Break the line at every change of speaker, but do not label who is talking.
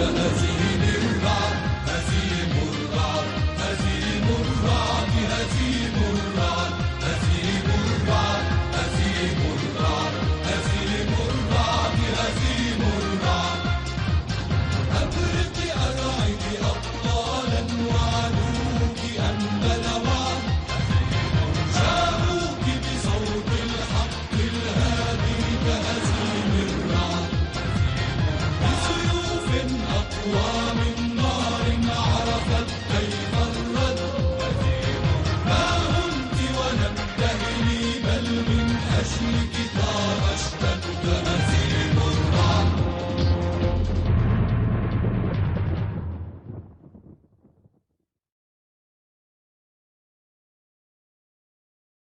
كهزيم الرعد هزيم الرعد هزيم الرعد هزيم الرعد هزيم الرعد هزيم الرعد هزيم الرعد هزيم الرعد أبرق أرعد أبطالا وعدوك أنبل وعد شاروك بصوت الحق الهادي كهزيم الرعد بسيوف أقوى من